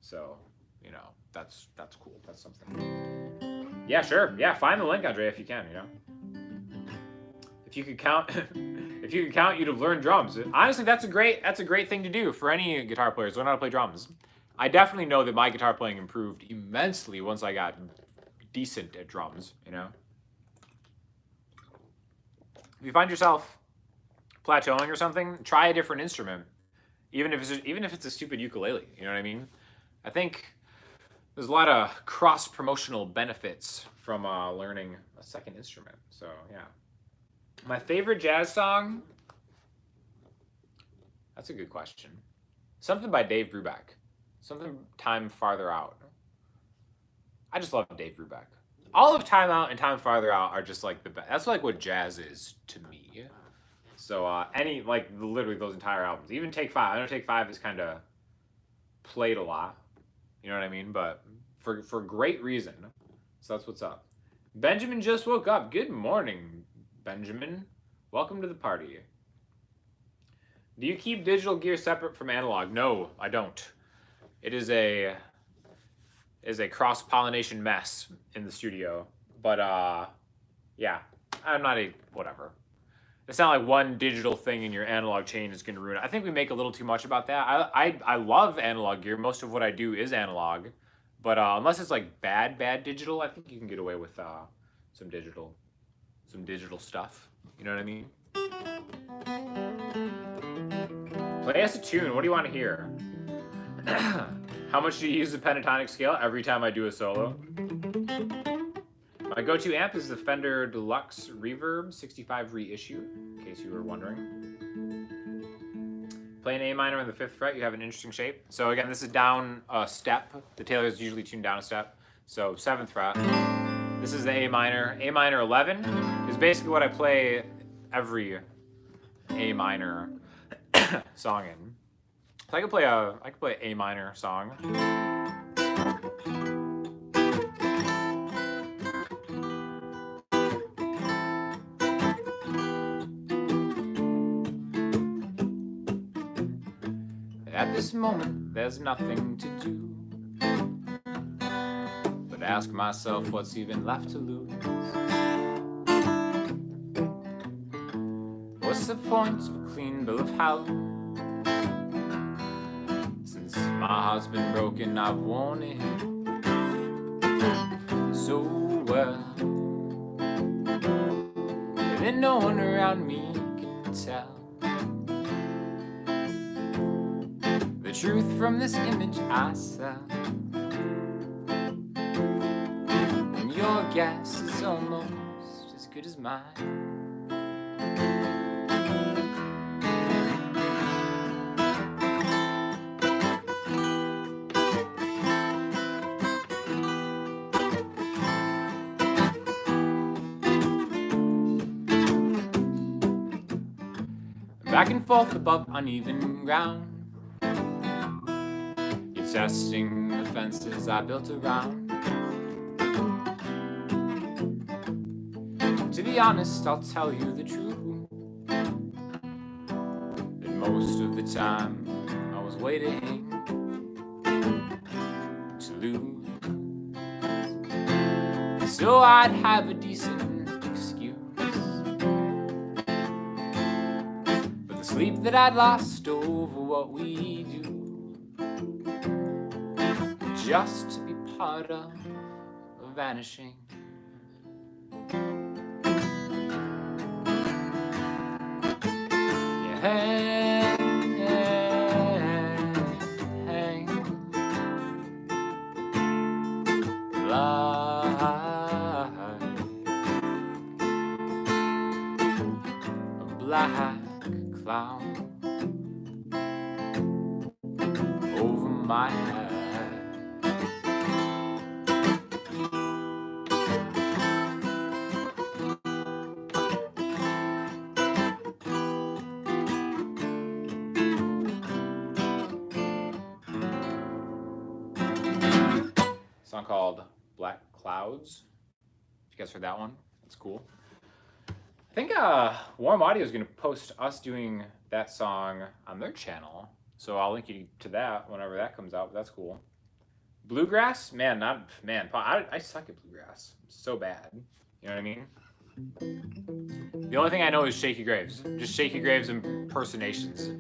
So, you know, that's cool. That's something. Yeah, sure. Yeah, find the link, Andre, if you can, you know. If you could count, if you could count, you'd have learned drums. Honestly, that's a great thing to do for any guitar players. Learn how to play drums. I definitely know that my guitar playing improved immensely once I got decent at drums, you know. If you find yourself plateauing or something, try a different instrument. Even if it's a stupid ukulele, you know what I mean? I think there's a lot of cross-promotional benefits from learning a second instrument. So, yeah. My favorite jazz song? That's a good question. Something by Dave Brubeck. Something Time Farther Out. I just love Dave Brubeck. All of Time Out and Time Farther Out are just like the best. That's like what jazz is to me. So literally those entire albums. Even Take 5. I know Take 5 is kind of played a lot. You know what I mean? But for great reason. So that's what's up. Benjamin just woke up. Good morning, Benjamin. Welcome to the party. Do you keep digital gear separate from analog? No, I don't. It is a cross-pollination mess in the studio. But yeah, I'm not whatever. It's not like one digital thing in your analog chain is going to ruin it. I think we make a little too much about that. I love analog gear. Most of what I do is analog. But unless it's like bad digital, I think you can get away with some digital stuff. You know what I mean? Play us a tune. What do you want to hear? How much do you use the pentatonic scale? Every time I do a solo. My go-to amp is the Fender Deluxe Reverb 65 reissue, in case you were wondering. Play an A minor on the 5th fret, you have an interesting shape. So again, this is down a step. The Taylor is usually tuned down a step. So 7th fret. This is the A minor. A minor 11 is basically what I play every A minor song in. So I could play an A minor song. At this moment, there's nothing to do but ask myself what's even left to lose. What's the point of a clean bill of health? Since my heart's been broken, I've worn it so well that no one around me can tell the truth from this image I sell. And your guess is almost as good as mine. Back and forth above uneven ground, you're testing the fences I built around. To be honest, I'll tell you the truth, that most of the time I was waiting to lose, so I'd have a decent excuse for the sleep that I'd lost over what we do, just to be part of vanishing. Hang like a black cloud over my my hat. Song called Black Clouds. You guys heard that one? That's cool. I think Warm Audio is going to post us doing that song on their channel. So I'll link you to that whenever that comes out. But that's cool. Bluegrass? I suck at bluegrass. I'm so bad. You know what I mean? The only thing I know is Shaky Graves. Just Shaky Graves impersonations.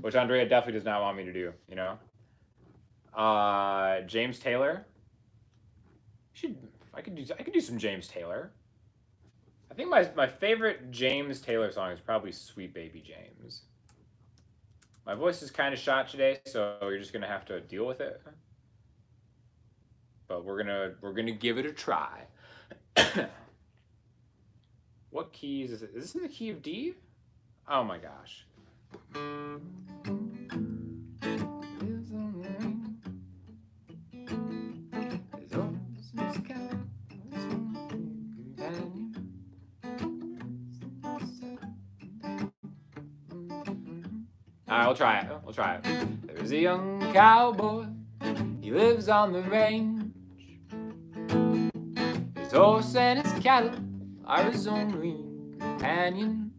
Which Andrea definitely does not want me to do, you know? James Taylor. I could do some James Taylor. I think my favorite James Taylor song is probably Sweet Baby James. My voice is kind of shot today, so you're just gonna have to deal with it. But we're gonna give it a try. What keys is it? Is this in the key of D? Oh my gosh. Alright, we'll try it. There's a young cowboy, he lives on the range. His horse and his cattle are his only companion.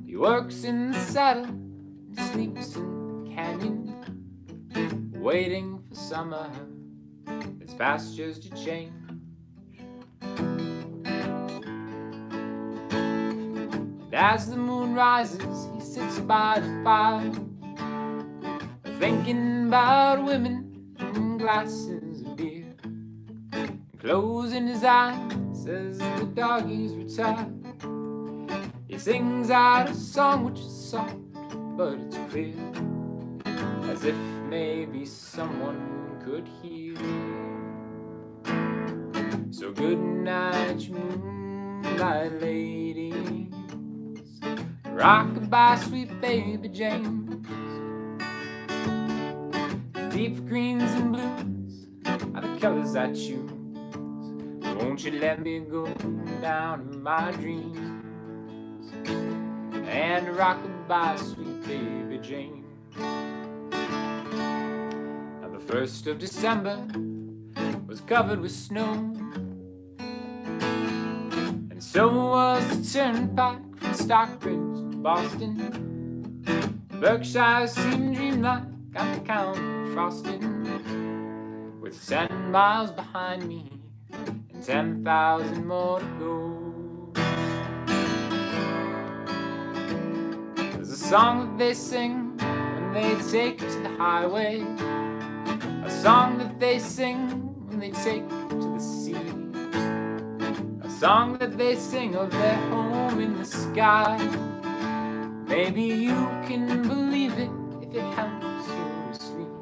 He works in the saddle and sleeps in the canyon, waiting for summer, his pastures to change. And as the moon rises, he sits by the fire, thinking about women and glasses of beer, and closing his eyes as the doggies retire. He sings out a song which is soft, but it's clear, as if maybe someone could hear. So good night, you moonlight ladies, rock-a-bye, sweet baby James. Deep greens and blues are the colors I choose. Won't you let me go down in my dreams and rock-a-bye, sweet baby James. Now the 1st of December was covered with snow, and so was the turnpike from Stockbridge to Boston. Berkshire seemed dreamlike on the Count Frosting, with 10 miles behind me and 10,000 more to go. There's a song that they sing when they take to the highway, a song that they sing when they take to the sea, a song that they sing of their home in the sky. Maybe you can believe it if it helps you to sleep.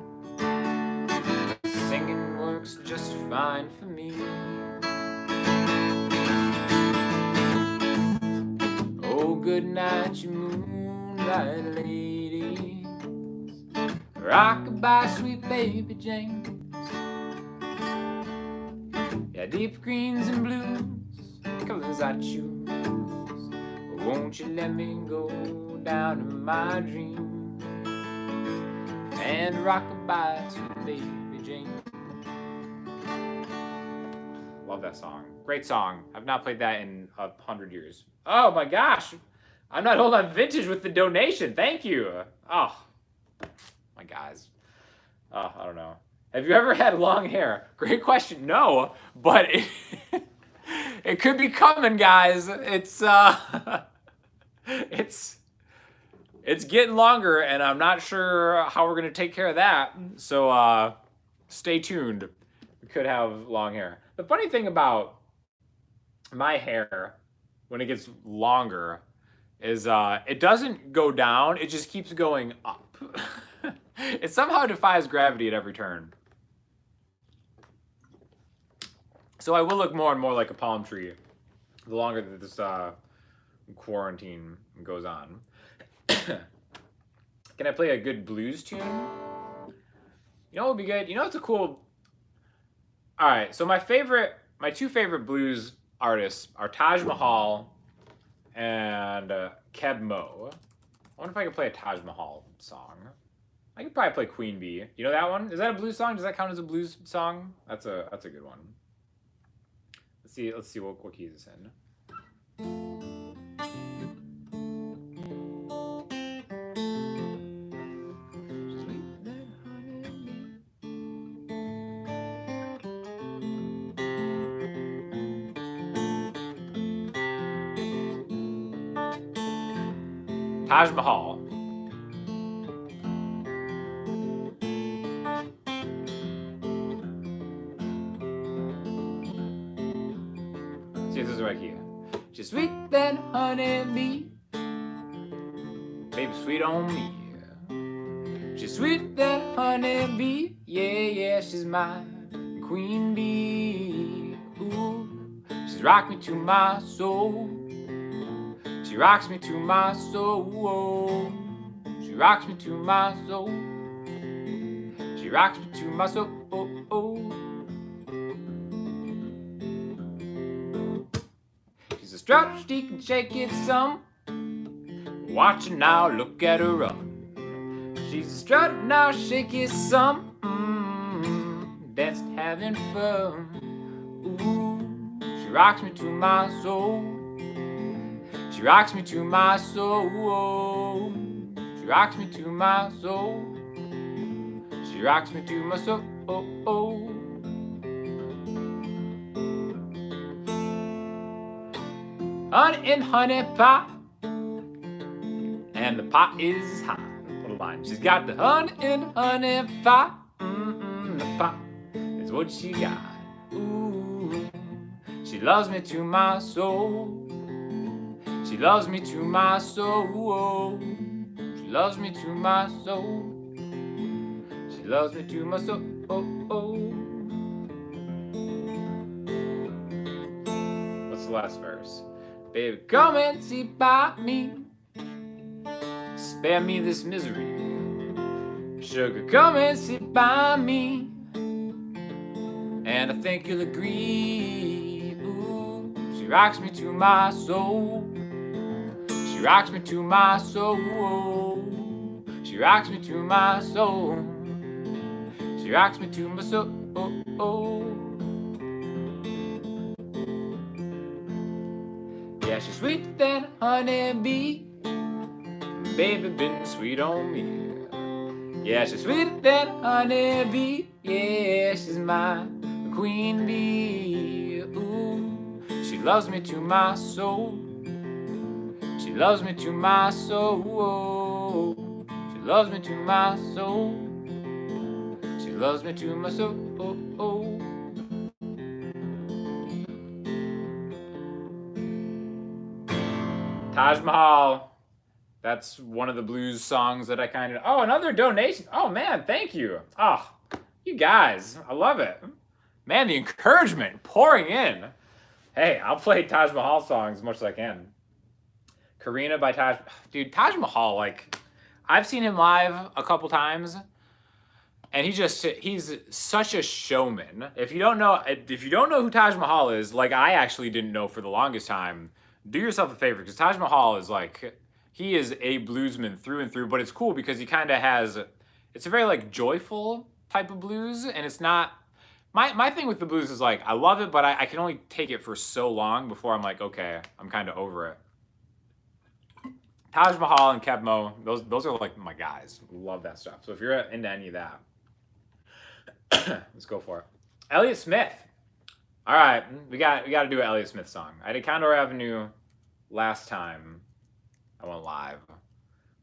Singing works just fine for me. Oh, good night, you moonlight ladies, rock-a-bye, sweet baby James. Yeah, deep greens and blues, colors I choose. Won't you let me go down in my dreams and rock-a-bye, sweet baby James. Love that song. Great song. I've not played that in 100 years. Oh my gosh. I'm not holding on vintage with the donation. Thank you. Oh, my guys. Oh, I don't know. Have you ever had long hair? Great question. No, but it could be coming, guys. It's getting longer, and I'm not sure how we're gonna take care of that. So stay tuned. We could have long hair. The funny thing about my hair when it gets longer is it doesn't go down, it just keeps going up. It somehow defies gravity at every turn. So I will look more and more like a palm tree the longer that this quarantine goes on. Can I play a good blues tune? You know what would be good? You know what's a cool... All right, so my two favorite blues artists are Taj Mahal and Keb Mo. I wonder if I could play a Taj Mahal song. I could probably play Queen Bee. You know that one? Is that a blues song? Does that count as a blues song? That's a good one. Let's see what key is this in. Taj Mahal. See if this is right here. She's sweet than honey bee, baby sweet on me. She's sweet than honey bee, yeah, she's my queen bee. Ooh, she's rocked me to my soul. She rocks me to my soul. She rocks me to my soul. She rocks me to my soul. She's a strut, she can shake it some. Watch her now, look at her run. She's a strut, now shake it some. That's having fun. Ooh, she rocks me to my soul. She rocks me to my soul. She rocks me to my soul. She rocks me to my soul. Honey in honey pot, and the pot is hot. What a line. She's got the honey in honey pot. The pot is what she got. Ooh, she loves me to my soul. She loves me to my soul. She loves me to my soul. She loves me to my soul. What's the last verse? Baby, come and see by me. Spare me this misery. Sugar, come and sit by me. And I think you'll agree. Ooh, she rocks me to my soul. She rocks me to my soul. She rocks me to my soul. She rocks me to my soul. Yeah, she's sweet than honey bee. Baby been sweet on me. Yeah, she's sweeter than honey bee. Yeah, she's my queen bee. Ooh, she loves me to my soul. She loves me to my soul. She loves me to my soul. She loves me to my soul. Taj Mahal. That's one of the blues songs that I kind of... Oh, another donation. Oh, man, thank you. Oh, you guys. I love it. Man, the encouragement pouring in. Hey, I'll play Taj Mahal songs as much as I can. Karina by Taj... Dude, Taj Mahal, like... I've seen him live a couple times. And he's such a showman. If you don't know who Taj Mahal is, like I actually didn't know for the longest time, do yourself a favor, because Taj Mahal is like... He is a bluesman through and through, but it's cool because he kind of has... It's a very, like, joyful type of blues, and it's not... My thing with the blues is, like, I love it, but I can only take it for so long before I'm like, okay, I'm kind of over it. Taj Mahal and Keb Mo, those are, like, my guys. Love that stuff. So if you're into any of that, let's go for it. Elliott Smith. All right, we got to do an Elliott Smith song. I did Condor Avenue last time I went live.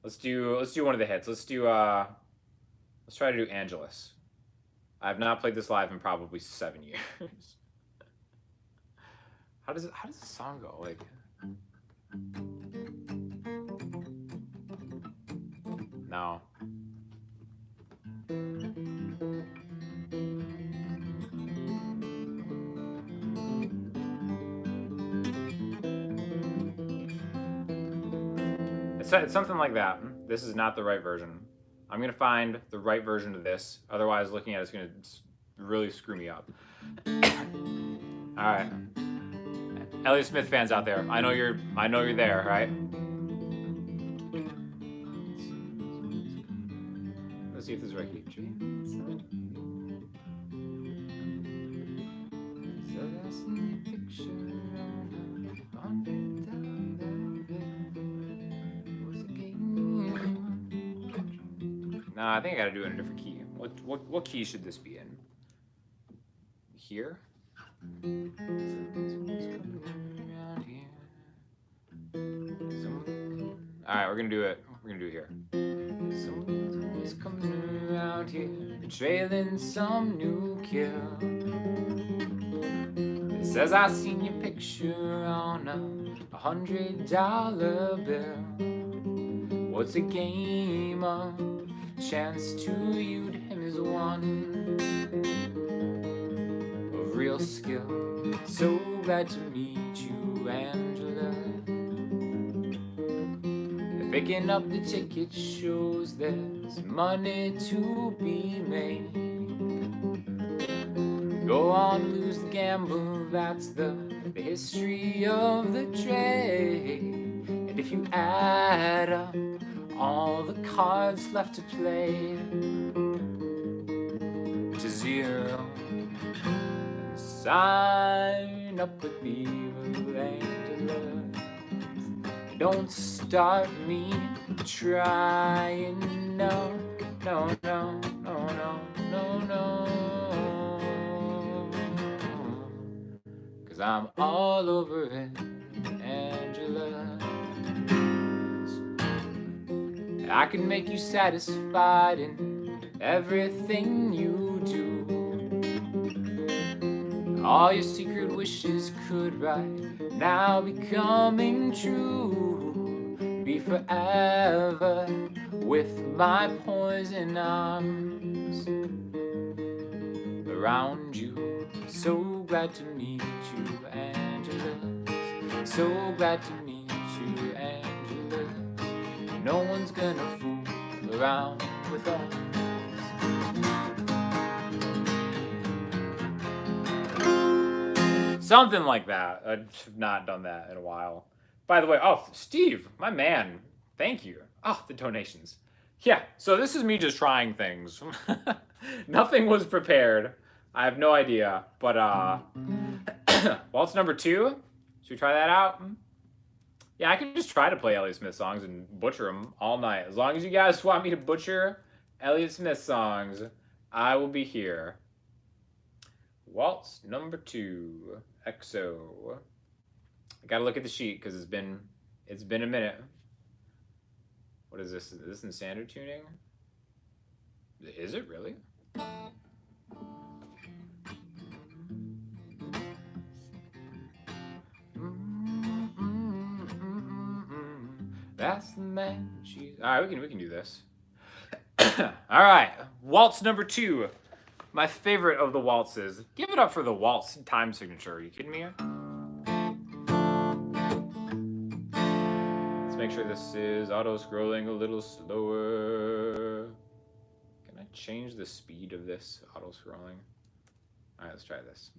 Let's do one of the hits. Let's try to do Angelus. I have not played this live in probably 7 years. How does the song go? Like, no. It's something like that. This is not the right version. I'm gonna find the right version of this. Otherwise, looking at it's gonna really screw me up. All right, Elliott Smith fans out there, I know you're there, right? Let's see if this is right. No, I think I gotta do it in a different key. What key should this be in? Here? Alright, we're gonna do it here. Someone's coming around here, trailing some new kill. It says I seen your picture on a $100 bill. What's a game of chance to you to him is one of real skill. So glad to meet you, Angela. Picking up the ticket shows there's money to be made. Go on, lose the gamble, that's the history of the trade. And if you add up all the cards left to play to zero, sign up with Evil Angela. Don't start me trying, no, no, no, no, no, no, no. 'Cause I'm all over it, Angela. I can make you satisfied in everything you do. All your secret wishes could right now be coming true. Be forever with my poison arms around you. So glad to meet you, Angela. So glad to meet you, Angela. No one's gonna fool around with us. Something like that. I've not done that in a while. By the way, oh, Steve, my man, thank you. Oh, the donations. Yeah, so this is me just trying things. Nothing was prepared. I have no idea, but waltz number 2. Should we try that out? Yeah, I can just try to play Elliott Smith songs and butcher them all night. As long as you guys want me to butcher Elliott Smith songs, I will be here. Waltz number 2, EXO. I gotta look at the sheet because it's been a minute. What is this? Is this in standard tuning? Is it really? That's the man. All right, we can do this. All right, waltz number 2. My favorite of the waltzes. Give it up for the waltz time signature. Are you kidding me? Let's make sure this is auto-scrolling a little slower. Can I change the speed of this auto-scrolling? All right, let's try this.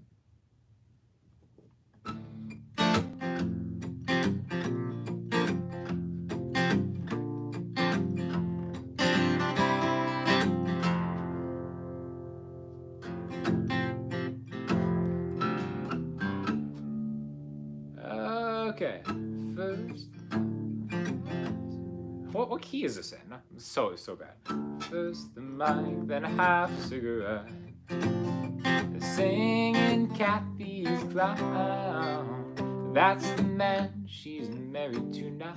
Okay, first. What key is this in? So bad. First the mic, then a half cigarette. Singing Kathy's clown. That's the man she's married to now.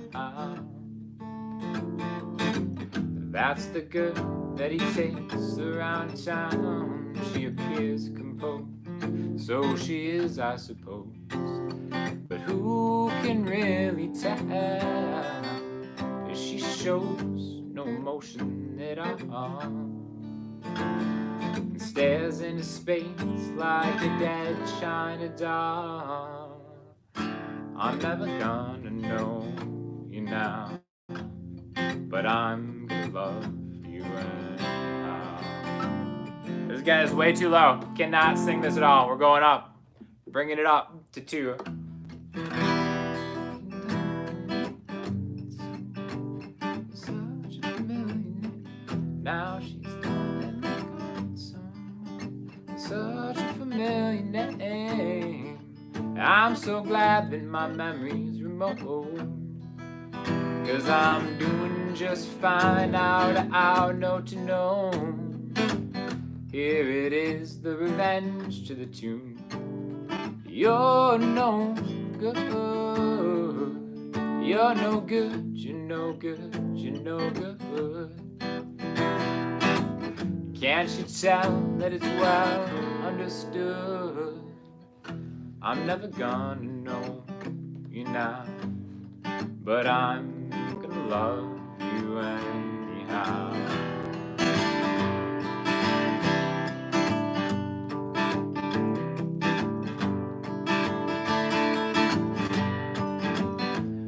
That's the girl that he takes around town. She appears composed, so she is, I suppose. But who can really tell if she shows no emotion at all and stares into space like a dead China doll? I'm never gonna know you now, but I'm gonna love you This guy is way too low. Cannot sing this at all. We're going up. Bringing it up to 2. Now she's calling my song. Such a familiar name. I'm so glad that my memory's remote. 'Cause I'm doing just fine out, note to know. Here it is, the revenge to the tune. You're no good. You're no good. You're no good. You're no good. Can't you tell that it's well understood? I'm never gonna know you now, but I'm gonna love you anyhow.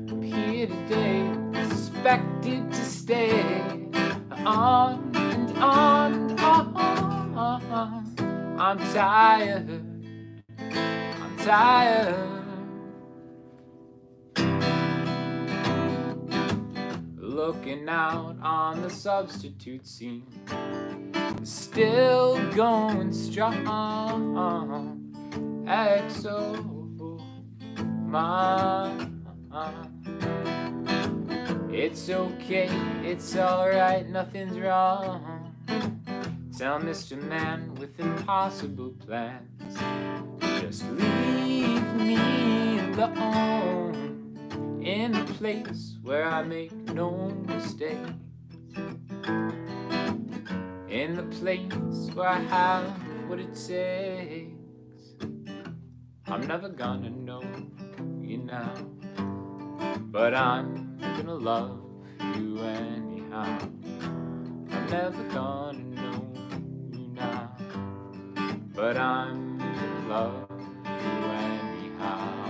I'm here today, expected to stay on and on and on. I'm tired. Looking out on the substitute scene, still going strong. XO, it's okay, it's alright, nothing's wrong. Tell Mr. Man with impossible plans, just leave me alone in a place where I make no mistakes, in the place where I have what it takes. I'm never gonna know you now, but I'm gonna love you anyhow. I'm never gonna know you now, but I'm gonna love you anyhow.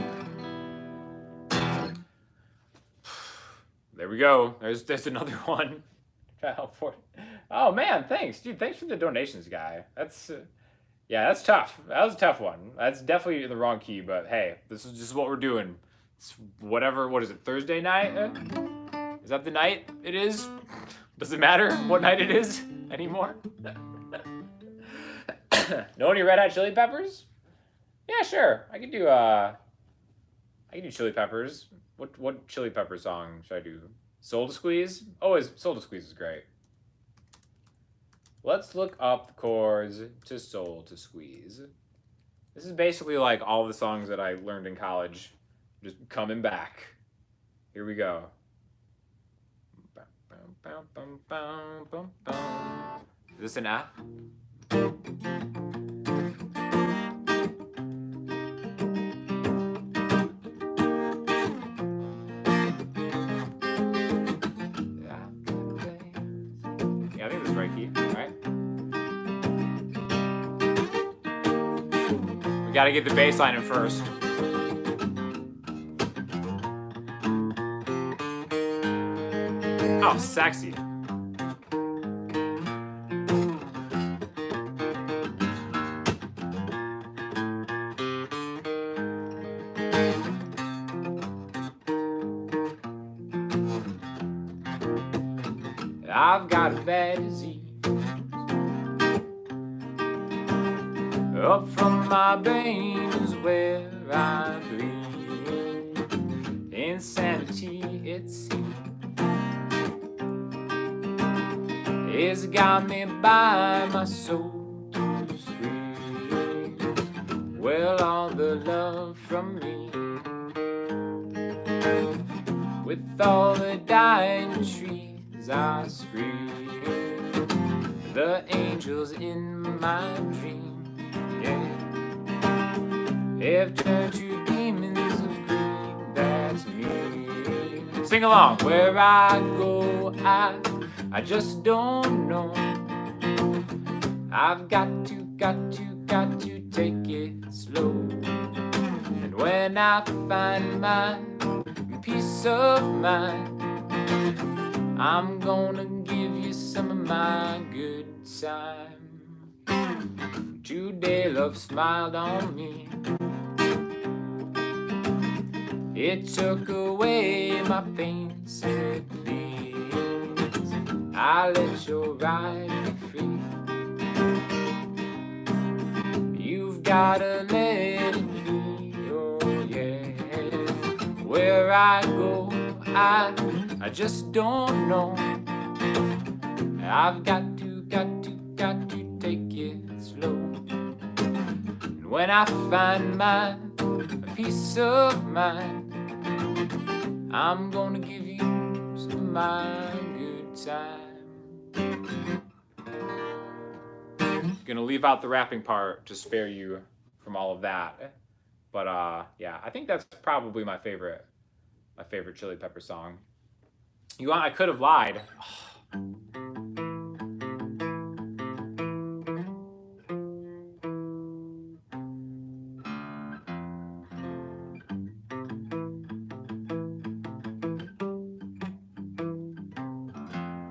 There we go. There's another one. Try to help for it. Oh man, thanks, dude. Thanks for the donations, guy. That's yeah, that's tough. That was a tough one. That's definitely the wrong key, but hey, this is just what we're doing. It's whatever. What is it? Thursday night? Is that the night it is? Does it matter what night it is anymore? Know any Red Hot Chili Peppers? Yeah, sure. I could do Chili Peppers. What Chili Pepper song should I do? Soul to Squeeze? Always Soul to Squeeze is great. Let's look up the chords to Soul to Squeeze. This is basically like all the songs that I learned in college, just coming back. Here we go. Is this an F? Yeah, I think this is right key, right? We gotta get the bass line in first. Oh, sexy. I've got a bad disease up from my veins where I bleed. Insanity, it seems, it's got me by my soul to scream. Well, all the love from me, with all the dying trees I scream. The angels in my dream, yeah, have turned to demons of greed. That's me. Sing along. Where I go, I just don't know. I've got to take it slow. And when I find my peace of mind, I'm gonna give you some of my good time. Today love smiled on me. It took away my pain, said please, I let you ride me free. You've gotta let it be, oh yeah. Where I go, I just don't know. I've got to take it slow. And when I find my peace of mind, I'm gonna give you some of my good time. Gonna leave out the rapping part to spare you from all of that. But yeah, I think that's probably my favorite Chili Pepper song. I could have lied.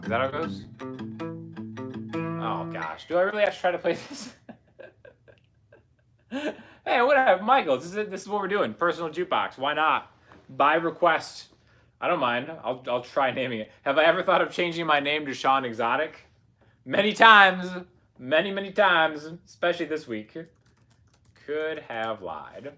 Is that how it goes? Oh gosh, do I really have to try to play this? Hey, whatever, Michael. This is what we're doing. Personal jukebox. Why not? By request. I don't mind. I'll try naming it. Have I ever thought of changing my name to Sean Exotic? Many times. Many times. Especially this week. Could have lied.